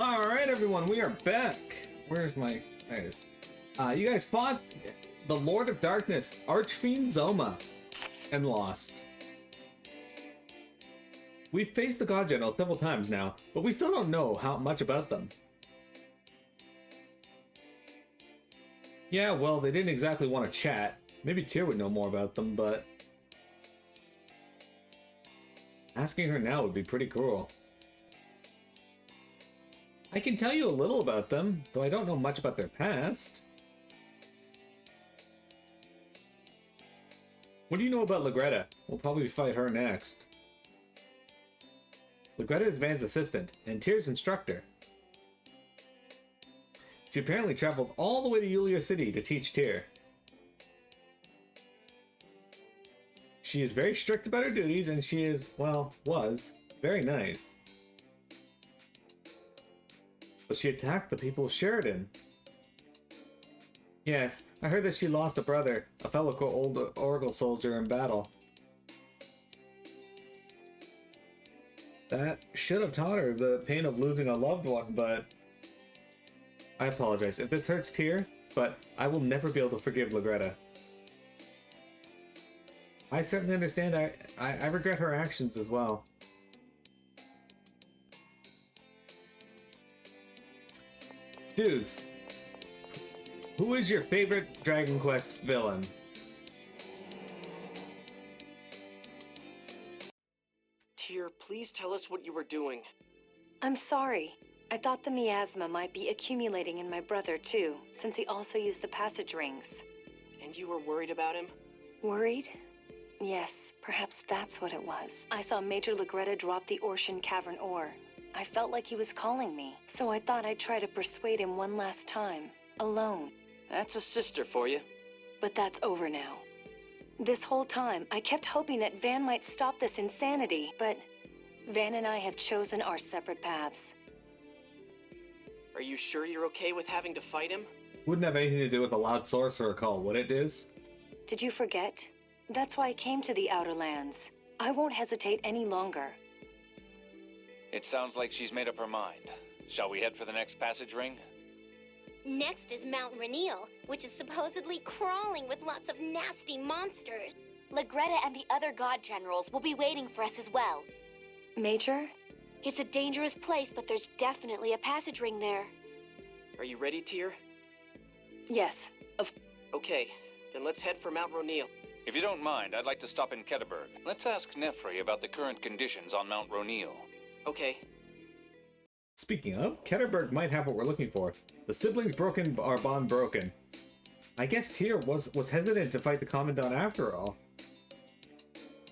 Alright everyone, we are back. Where's my... There it is. You guys fought the Lord of Darkness, Archfiend Zoma, and lost. We've faced the God General several times now, but we still don't know how much about them. Yeah, well, they didn't exactly want to chat. Maybe Tyr would know more about them, but... asking her now would be pretty cruel. I can tell you a little about them, though I don't know much about their past. What do you know about Legretta? We'll probably fight her next. Legretta is Van's assistant, and Tyr's instructor. She apparently traveled all the way to Yulia City to teach Tyr. She is very strict about her duties, and she is, well, was, very nice. But she attacked the people of Sheridan. Yes, I heard that she lost a brother, a fellow old Oracle soldier in battle. That should have taught her the pain of losing a loved one, but... I apologize if this hurts Tyr, but I will never be able to forgive Legretta. I certainly understand. I regret her actions as well. Dudes, who is your favorite Dragon Quest villain? Tyr, please tell us what you were doing. I'm sorry. I thought the miasma might be accumulating in my brother too, since he also used the passage rings. And you were worried about him? Worried? Yes, perhaps that's what it was. I saw Major Legretta drop the Orshan Cavern ore. I felt like he was calling me, so I thought I'd try to persuade him one last time, alone. That's a sister for you. But that's over now. This whole time, I kept hoping that Van might stop this insanity, but Van and I have chosen our separate paths. Are you sure you're okay with having to fight him? Wouldn't have anything to do with a loud sorcerer call, would it, Diz? Did you forget? That's why I came to the Outer Lands. I won't hesitate any longer. It sounds like she's made up her mind. Shall we head for the next passage ring? Next is Mount Roneal, which is supposedly crawling with lots of nasty monsters. Legretta and the other god generals will be waiting for us as well. Major? It's a dangerous place, but there's definitely a passage ring there. Are you ready, Tyr? Yes. Okay, then let's head for Mount Roneal. If you don't mind, I'd like to stop in Ketterberg. Let's ask Nefri about the current conditions on Mount Roneal. Okay. Speaking of, Ketterberg might have what we're looking for. The siblings broken our bond broken. I guess Tyr was hesitant to fight the Commandant after all.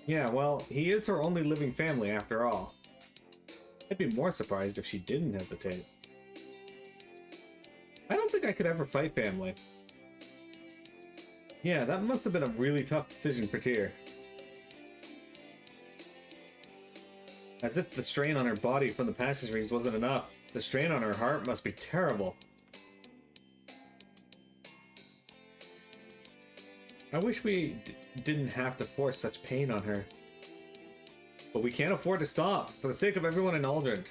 Yeah, well, he is her only living family after all. I'd be more surprised if she didn't hesitate. I don't think I could ever fight family. Yeah, that must have been a really tough decision for Tyr. As if the strain on her body from the passage rings wasn't enough, the strain on her heart must be terrible. I wish we didn't have to force such pain on her. But we can't afford to stop, for the sake of everyone in Aldrich.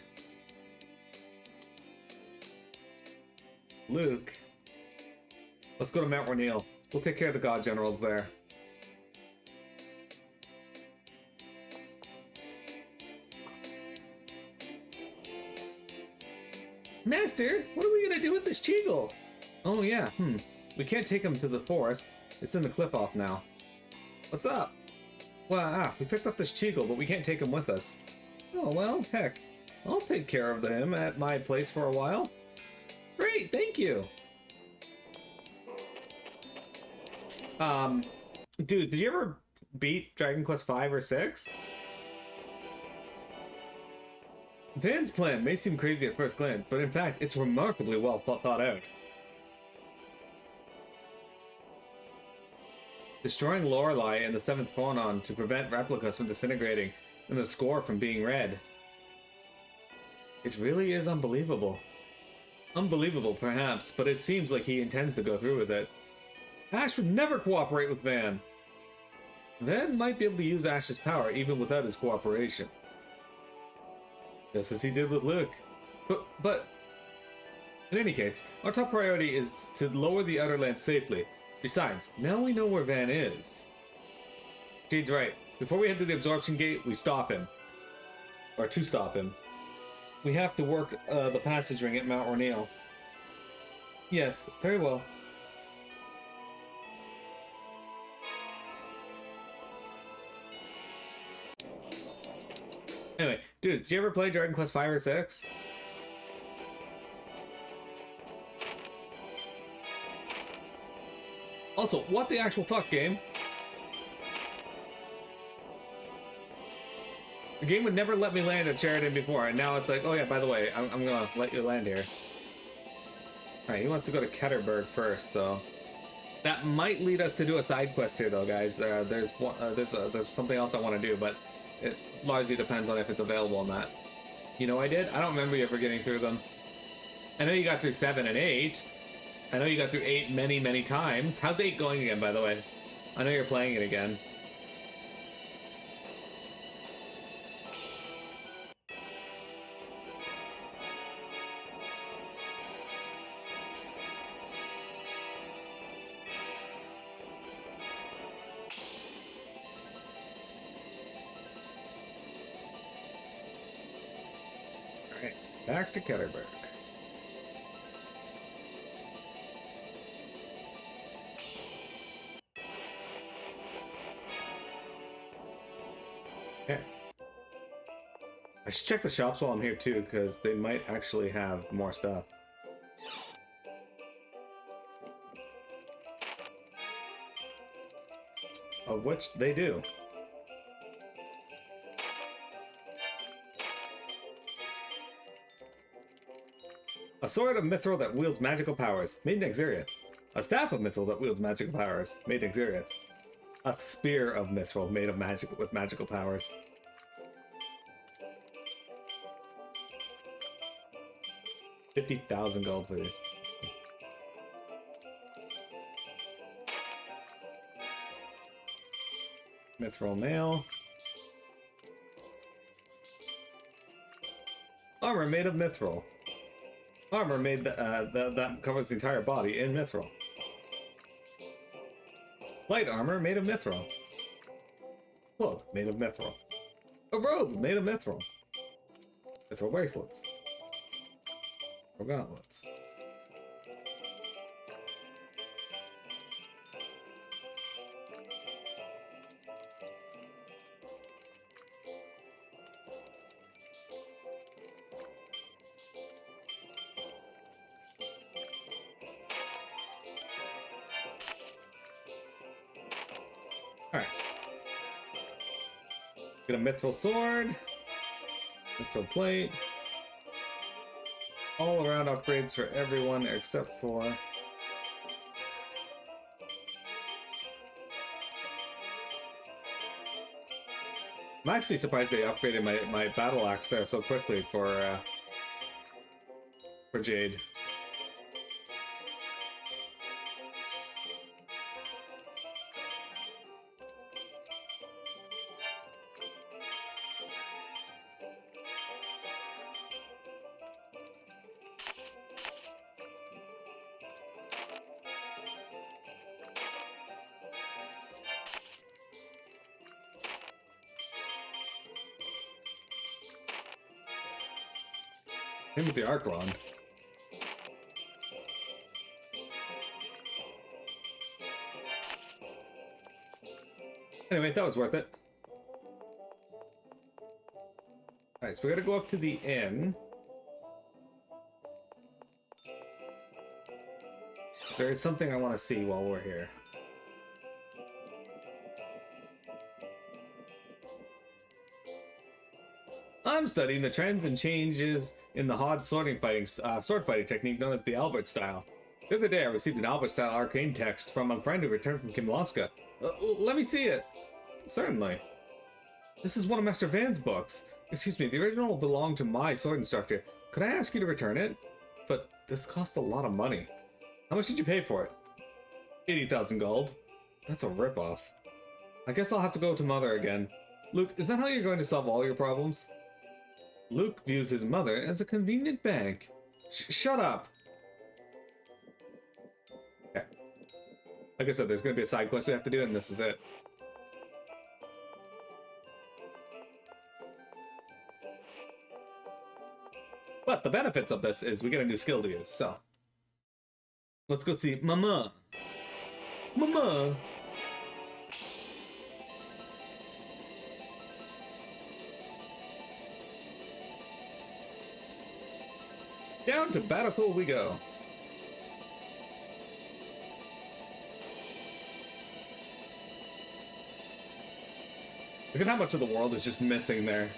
Luke. Let's go to Mount Roneal. We'll take care of the God Generals there. Master, what are we gonna do with this Cheagle? Oh yeah, we can't take him to the forest. It's in the cliff off now. What's up? Well, we picked up this Cheagle, but we can't take him with us. Oh well, heck. I'll take care of him at my place for a while. Great, thank you! Dude, did you ever beat Dragon Quest 5 or 6? Van's plan may seem crazy at first glance, but in fact, it's remarkably well thought out. Destroying Lorelei and the 7th Phonon to prevent replicas from disintegrating and the score from being read. It really is unbelievable. Unbelievable, perhaps, but it seems like he intends to go through with it. Ash would never cooperate with Van. Van might be able to use Ash's power even without his cooperation. Just as he did with Luke. But In any case, our top priority is to lower the outer lens safely. Besides, now we know where Van is. Jade's right. Before we head to the absorption gate, we stop him. Or to stop him. We have to work the passage ring at Mount Roneal. Yes, very well. Anyway, dude, did you ever play Dragon Quest 5 or 6? Also, what the actual fuck, game? The game would never let me land at Sheridan before, and now it's like, oh yeah, by the way, I'm gonna let you land here. Alright, he wants to go to Ketterberg first, so... That might lead us to do a side quest here, though, guys. There's something else I want to do, but it largely depends on if it's available on that. You know I did? I don't remember you ever getting through them. I know you got through 7 and 8. I know you got through 8 many, many times. How's 8 going again, by the way? I know you're playing it again. Alright, back to Ketterberg. Okay. I should check the shops while I'm here too, because they might actually have more stuff. Of which they do. A sword of mithril that wields magical powers, made in Exiriath. A staff of mithril that wields magical powers, made in Exiriath. A spear of mithril made of with magical powers. $50,000 gold for these. Mithril nail. Armor made of mithril. Armor made that covers the entire body in mithril. Light armor made of mithril. Cloak made of mithril. A robe made of mithril. Mithril bracelets. Or gauntlets. Alright. Get a mithril sword. Mithril plate. All around upgrades for everyone except for... I'm actually surprised they upgraded my battle axe there so quickly for Jade. Same with the arc wand. Anyway, that was worth it. Alright, so we gotta go up to the inn. There is something I want to see while we're here. I'm studying the trends and changes in the hard sword fighting technique known as the Albert style. The other day I received an Albert style arcane text from a friend who returned from Kimlaska. Let me see it. Certainly. This is one of Master Van's books. Excuse me, the original belonged to my sword instructor. Could I ask you to return it? But this cost a lot of money. How much did you pay for it? 80,000 gold. That's a ripoff. I guess I'll have to go to Mother again. Luke, is that how you're going to solve all your problems? Luke views his mother as a convenient bank. Shut up! Like I said, there's going to be a side quest we have to do, and this is it. But the benefits of this is we get a new skill to use, so. Let's go see Mama. Mama! Down to Battlepool we go. Look at how much of the world is just missing there.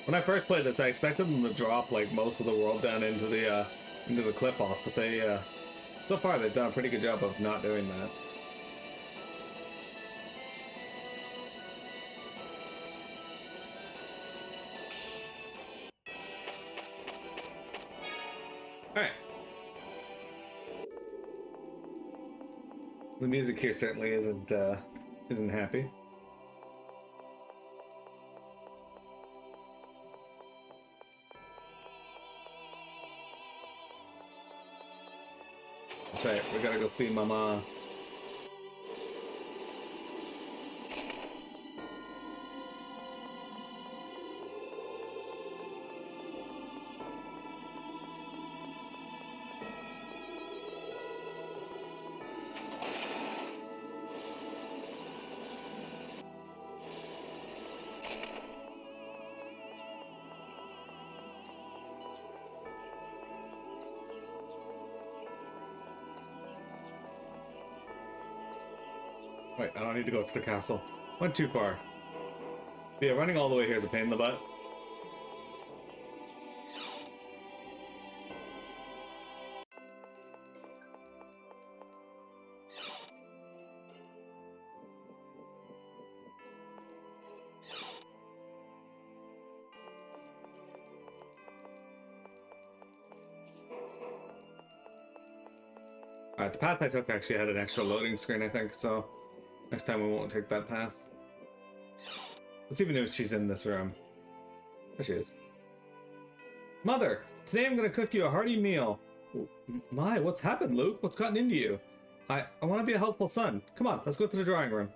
When I first played this, I expected them to drop like most of the world down into the cliff off, but they so far they've done a pretty good job of not doing that. All right. The music here certainly isn't happy. That's right, we gotta go see Mama. Wait, I don't need to go to the castle. Went too far. But yeah, running all the way here is a pain in the butt. Alright, the path I took actually had an extra loading screen, I think, so next time we won't take that path. Let's even know if she's in this room. There she is. Mother, today I'm gonna cook you a hearty meal. My, what's happened, Luke? What's gotten into you? I want to be a helpful son. Come on, let's go to the drawing room.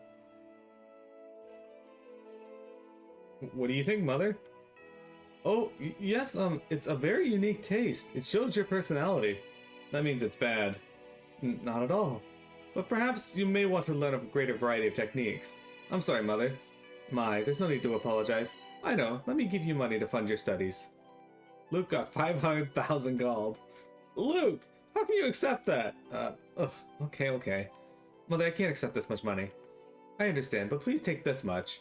What do you think, Mother? Oh, yes, it's a very unique taste. It shows your personality. That means it's bad. Not at all. But perhaps you may want to learn a greater variety of techniques. I'm sorry, Mother. My, there's no need to apologize. I know, let me give you money to fund your studies. Luke got 500,000 gold. Luke, how can you accept that? Okay. Mother, I can't accept this much money. I understand, but please take this much.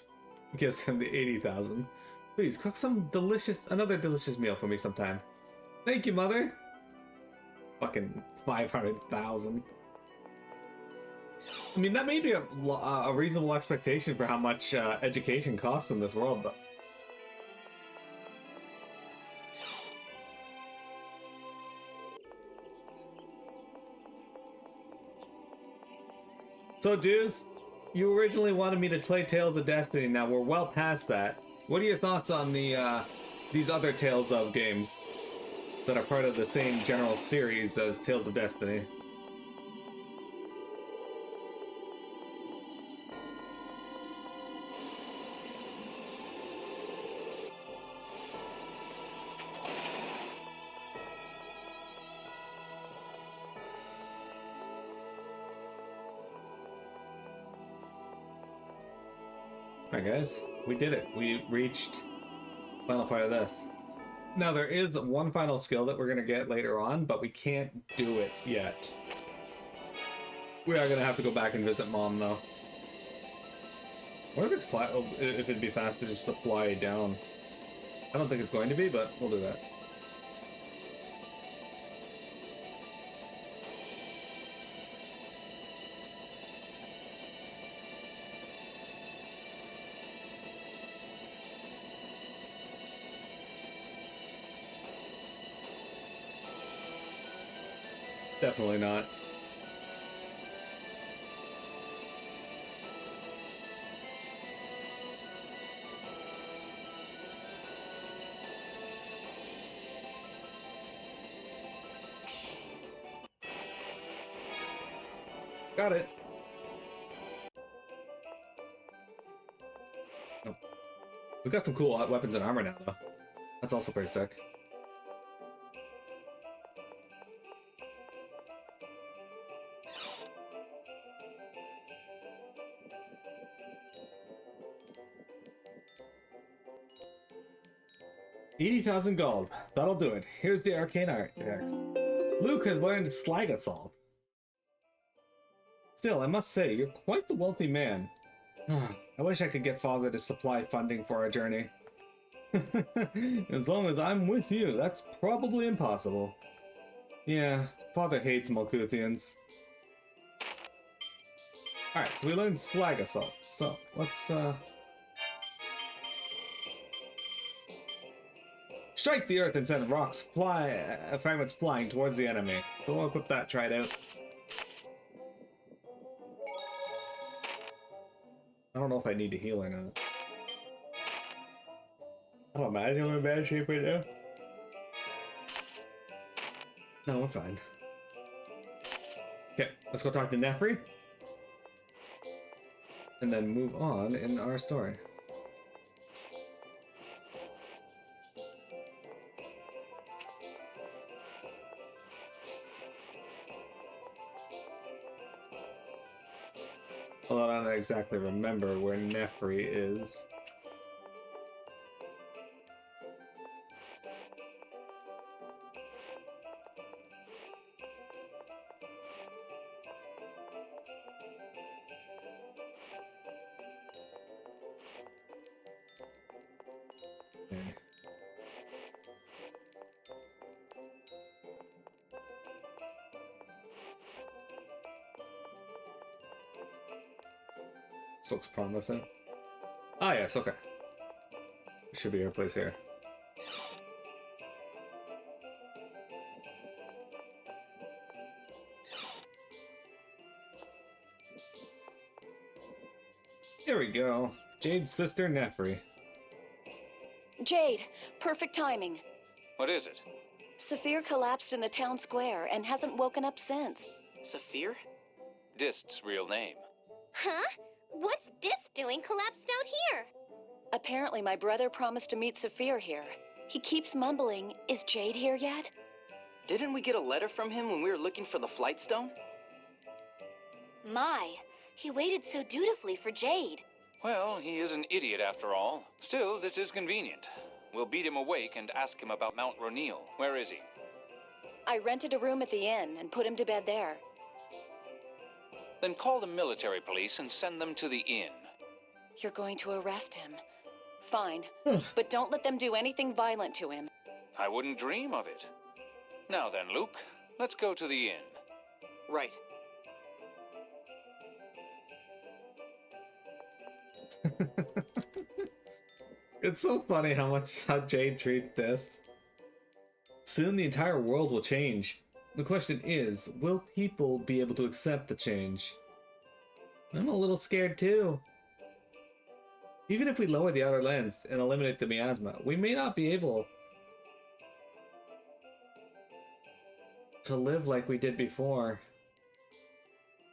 Gives him the 80,000. Please, cook another delicious meal for me sometime. Thank you, Mother. Fucking 500,000. I mean, that may be a reasonable expectation for how much education costs in this world, though. So, dudes, you originally wanted me to play Tales of Destiny. Now we're well past that. What are your thoughts on these other Tales of games that are part of the same general series as Tales of Destiny? Alright guys, we did it. We reached the final part of this. Now there is one final skill that we're going to get later on, but we can't do it yet. We are going to have to go back and visit Mom though. What if it's flat? Oh, if it'd be faster just to fly down. I don't think it's going to be, but we'll do that. Definitely not. Got it. Oh. We've got some cool weapons and armor now, though. That's also pretty sick. $80,000 gold. That'll do it. Here's the arcane architect. Luke has learned Slag Assault. Still, I must say, you're quite the wealthy man. I wish I could get Father to supply funding for our journey. As long as I'm with you, that's probably impossible. Yeah, Father hates Malkuthians. Alright, so we learned Slag Assault. So, let's, strike the earth and send fragments flying towards the enemy. So we'll equip that, try it out. I don't know if I need to heal or not. I don't imagine I'm in bad shape right now. No, we're fine. Okay, let's go talk to Nefri. And then move on in our story. Although I don't exactly remember where Nefri is. Okay. This looks promising. Ah, yes, okay. Should be our place here. Here we go. Jade's sister, Nefri. Jade, perfect timing. What is it? Saphir collapsed in the town square and hasn't woken up since. Saphir? Dist's real name. Huh? What's Dis doing collapsed out here? Apparently my brother promised to meet Saphir here. He keeps mumbling, "Is Jade here yet?" Didn't we get a letter from him when we were looking for the Flight Stone? My, he waited so dutifully for Jade. Well, he is an idiot after all. Still, this is convenient. We'll beat him awake and ask him about Mount Roneal. Where is he? I rented a room at the inn and put him to bed there. Then call the military police and send them to the inn. You're going to arrest him. Fine, but don't let them do anything violent to him. I wouldn't dream of it. Now then, Luke, let's go to the inn. Right. It's so funny how Jade treats this. Soon the entire world will change. The question is, will people be able to accept the change? I'm a little scared too. Even if we lower the outer lens and eliminate the miasma, we may not be able to live like we did before.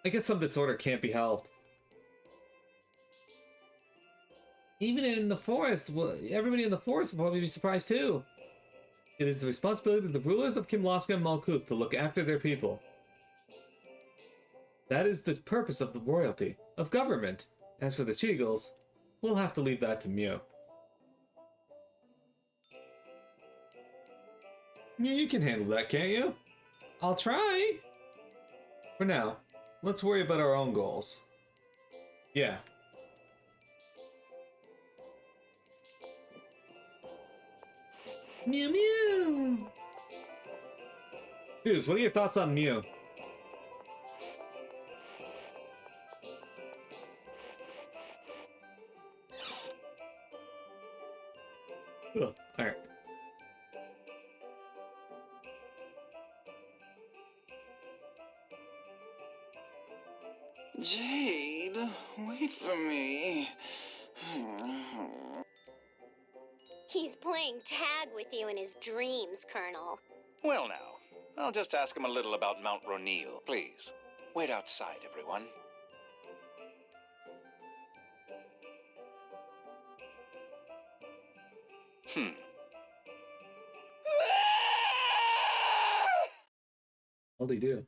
I guess some disorder can't be helped. Even in the forest, everybody in the forest will probably be surprised too. It is the responsibility of the rulers of Kimloska and Malkuth to look after their people. That is the purpose of the royalty, of government. As for the Cheagles, we'll have to leave that to Mew. You can handle that, can't you? I'll try. For now, let's worry about our own goals. Yeah. Mew Mew! Dudes, what are your thoughts on Mew? Alright. Jade, wait for me. He's playing tag with you in his dreams, Colonel. Well now, I'll just ask him a little about Mount Roneal, please. Wait outside, everyone. What'd he do?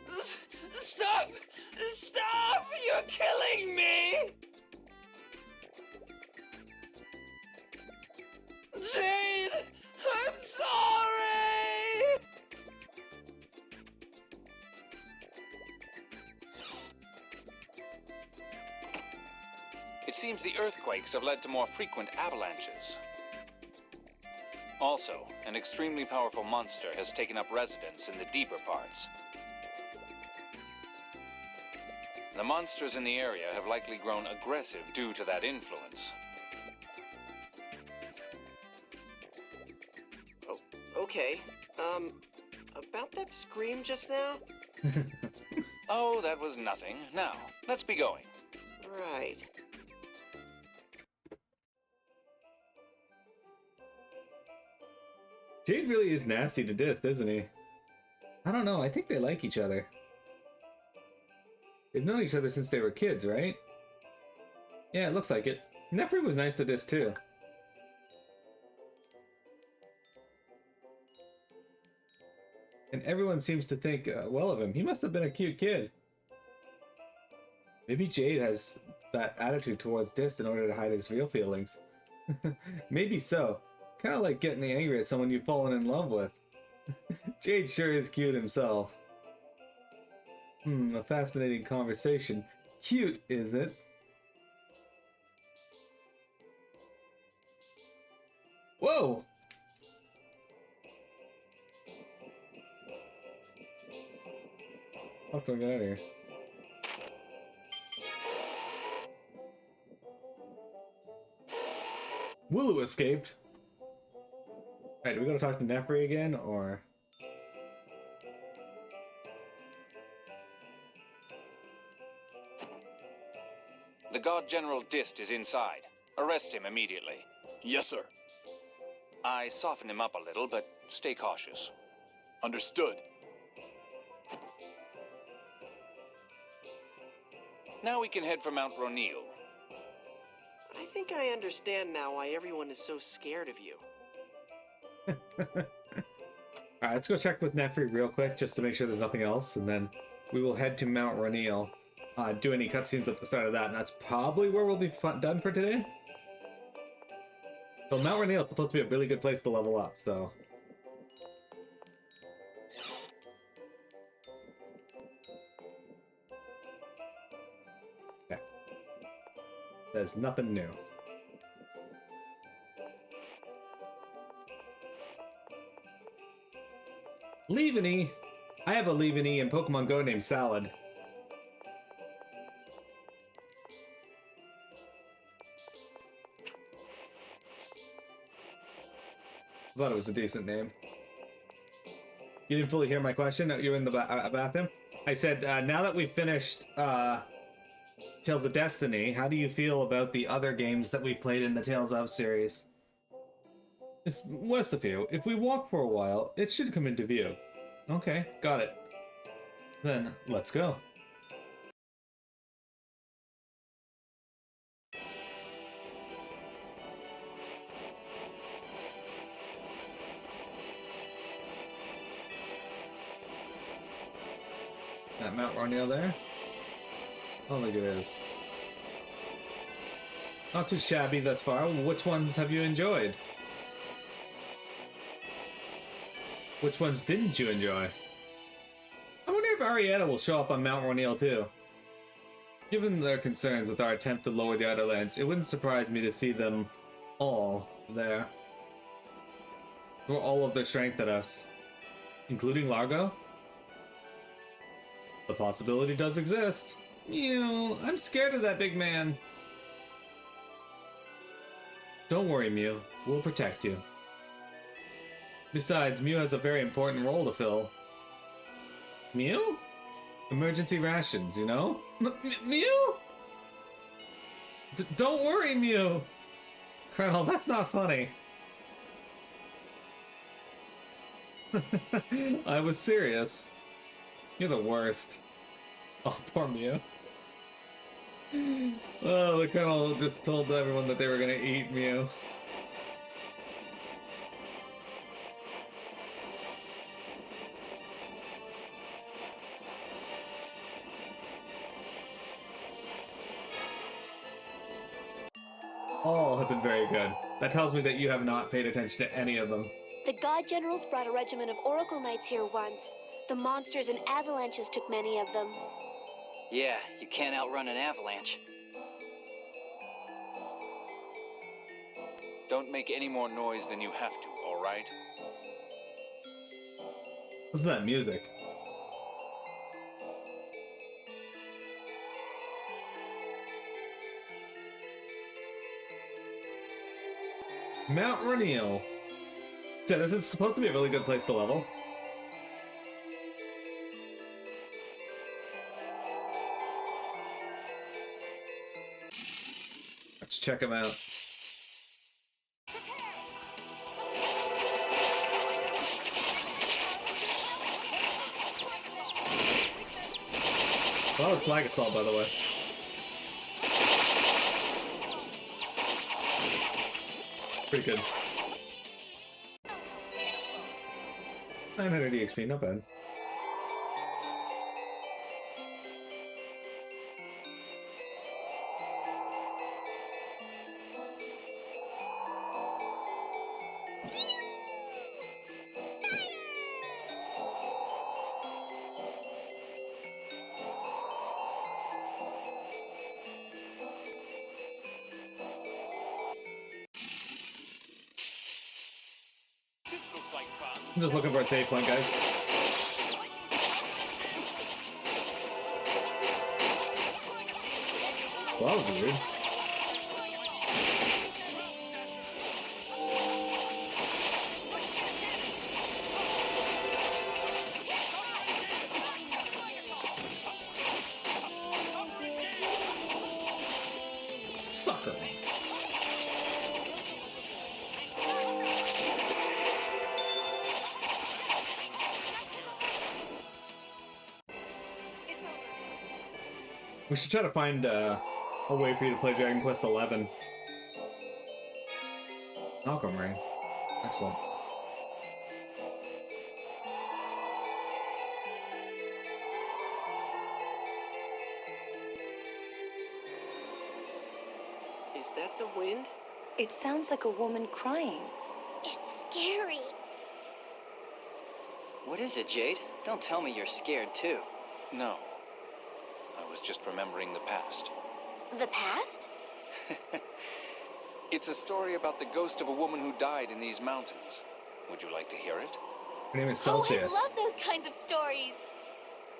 Stop! Stop! You're killing me! Jade! I'm sorry! It seems the earthquakes have led to more frequent avalanches. Also, an extremely powerful monster has taken up residence in the deeper parts. The monsters in the area have likely grown aggressive due to that influence. Oh, okay. About that scream just now? Oh, that was nothing. Now, let's be going. Right. Jade really is nasty to Dist, isn't he? I don't know, I think they like each other. They've known each other since they were kids, right? Yeah, it looks like it. Nefri was nice to Dist too. And everyone seems to think well of him. He must have been a cute kid. Maybe Jade has that attitude towards Dist in order to hide his real feelings. Maybe so. Kind of like getting angry at someone you've fallen in love with. Jade sure is cute himself. A fascinating conversation. Cute, is it? Whoa! How do I get out of here? Wooloo escaped. Alright, do we gotta talk to Nefri again, or...? The God General Dist is inside. Arrest him immediately. Yes, sir. I softened him up a little, but stay cautious. Understood. Now we can head for Mount Roneal. I think I understand now why everyone is so scared of you. Alright, let's go check with Nefri real quick, just to make sure there's nothing else, and then we will head to Mount Roneal. Do any cutscenes at the start of that, and that's probably where we'll be done for today. So Mount Roneal is supposed to be a really good place to level up, so... Okay. There's nothing new. Leaveney! I have a Leaveney in Pokemon Go named Salad. I thought it was a decent name. You didn't fully hear my question? You were in the bathroom? I said, now that we've finished Tales of Destiny, how do you feel about the other games that we played in the Tales of series? It's west of you. If we walk for a while, it should come into view. Okay, got it. Then, let's go. That Mount Roneal there? Oh, look at this. Not too shabby thus far. Which ones have you enjoyed? Which ones didn't you enjoy? I wonder if Arietta will show up on Mount Roneal too. Given their concerns with our attempt to lower the Outer Lands, it wouldn't surprise me to see them all there. Throw all of their strength at us. Including Largo? The possibility does exist. Mew, I'm scared of that big man. Don't worry, Mew. We'll protect you. Besides, Mew has a very important role to fill. Mew? Emergency rations, you know? Mew? Don't worry, Mew! Colonel, that's not funny. I was serious. You're the worst. Oh, poor Mew. Oh, the Colonel just told everyone that they were gonna eat Mew. All have been very good. That tells me that you have not paid attention to any of them. The God Generals brought a regiment of Oracle Knights here once. The monsters and avalanches took many of them. Yeah, you can't outrun an avalanche. Don't make any more noise than you have to, all right? Listen to that music. Mount Roneal. So this is supposed to be a really good place to level. Let's check him out. Well, that was flag assault, by the way. Pretty good. 900 EXP, not bad. I'm just looking for a save point, guys. Well, that was weird. Sucker. We should try to find a way for you to play Dragon Quest XI. Malcolm Ring. Excellent. Is that the wind? It sounds like a woman crying. It's scary. What is it, Jade? Don't tell me you're scared, too. No. I was just remembering the past. The past? It's a story about the ghost of a woman who died in these mountains. Would you like to hear it? Her name is Oh, I Celsius. love those kinds of stories.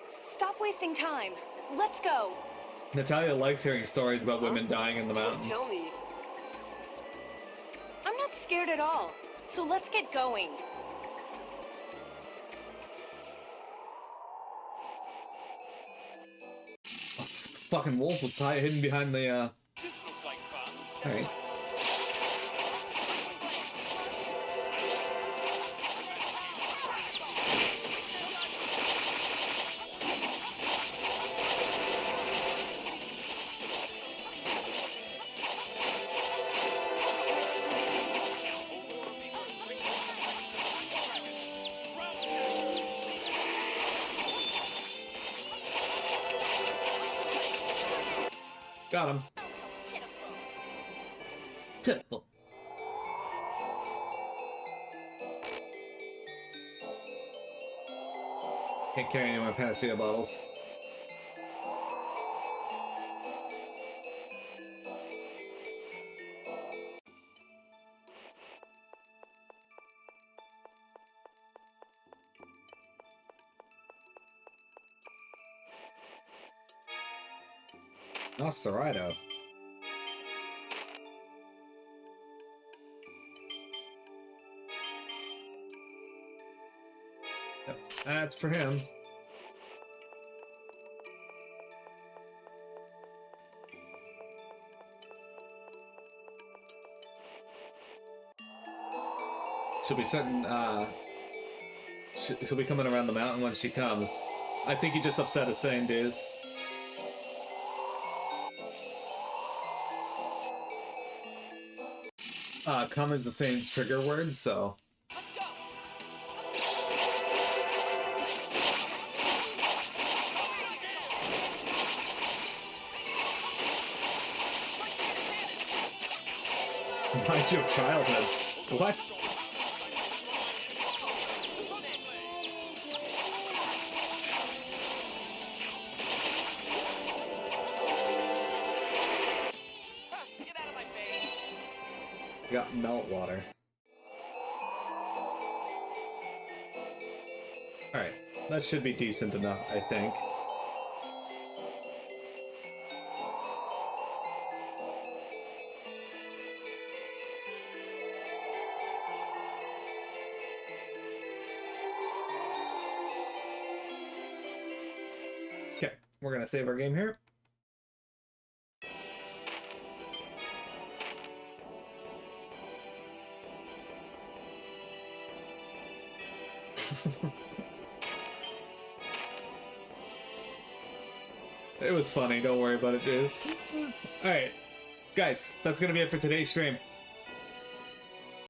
Stop wasting time. Let's go. Natalia likes hearing stories about women dying in the Don't mountains. tell me. I'm not scared at all. So let's get going. Fucking wolf was hidden behind the, This looks like fun. Alright. Got him. Pitiful. Can't carry any more Panacea bottles. Nosferatu. Yep, that's for him. She'll be setting she'll be coming around the mountain when she comes. I think he just upset his sane dudes. Come is the Sane's trigger word, so... Let's go. Reminds you of childhood. What? Get out of my face. We got melt water. Alright, that should be decent enough, I think. Okay, we're gonna save our game here. It was funny, don't worry about it, dudes. Alright, guys, that's gonna be it for today's stream.